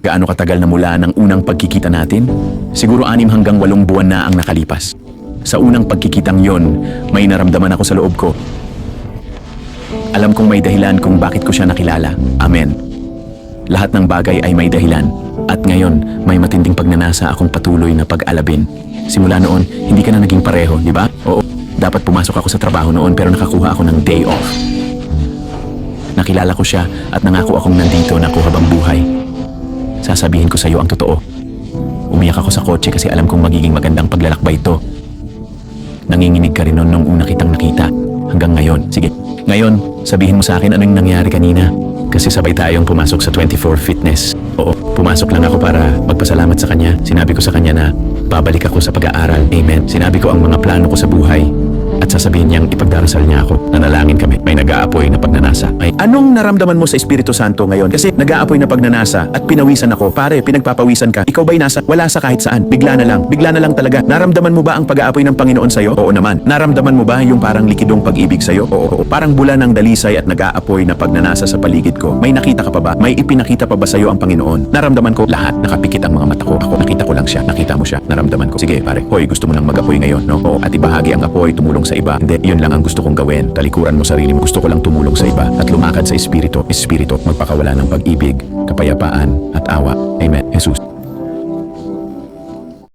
Gaano katagal na mula ng unang pagkikita natin? Siguro 6 hanggang 8 buwan na ang nakalipas. Sa unang pagkikitang yon, may naramdaman ako sa loob ko. Alam kong may dahilan kung bakit ko siya nakilala. Amen. Lahat ng bagay ay may dahilan. At ngayon, may matinding pagnanasa akong patuloy na pag-alabin. Simula noon, hindi ka na naging pareho, di ba? Oo, dapat pumasok ako sa trabaho noon pero nakakuha ako ng day off. Nakilala ko siya at nangako akong nandito na ako habang buhay. Sasabihin ko sa iyo ang totoo. Umiyak ako sa kotse kasi alam kong magiging magandang paglalakbay ito. Nanginginig ka rin noon nung una kitang nakita. Hanggang ngayon. Sige, ngayon, sabihin mo sa akin anong nangyari kanina. Kasi sabay tayong pumasok sa 24 Fitness. Oo, pumasok lang ako para magpasalamat sa kanya. Sinabi ko sa kanya na babalik ako sa pag-aaral. Amen. Sinabi ko ang mga plano ko sa buhay. At sasabihin niyang ipagdarasal niya ako. Nanalangin kami. May nag-aapoy na pagnanasa. Ay, anong naramdaman mo sa Espiritu Santo ngayon? Kasi nag-aapoy na pagnanasa at pinawisan ako. Pare, pinagpapawisan ka. Ikaw ba'y nasa? Wala sa kahit saan. Bigla na lang. Bigla na lang talaga. Naramdaman mo ba ang pag-aapoy ng Panginoon sa'yo? Oo naman. Naramdaman mo ba yung parang likidong pag-ibig sa'yo? Oo. Parang bula ng dalisay at nag-aapoy na pagnanasa sa paligid ko. May nakita ka pa ba? May ipinakita pa ba sa'yo ang Panginoon? Naramdaman ko lahat. Nakapikit ang mga mata ko. Ako, nakita ko lang siya. Nakita mo siya. Naramdaman ko. Sige, pare. Hoy, gusto mo nang mag-apoy ngayon, no? Oo. At ibahagi ang apoy, tumulong sa iba. Hindi, yun lang ang gusto kong gawin. Talikuran mo sarili mo. Gusto ko lang tumulong sa iba at lumakad sa Espiritu. Espiritu, magpakawala ng pag-ibig, kapayapaan at awa. Amen. Jesus.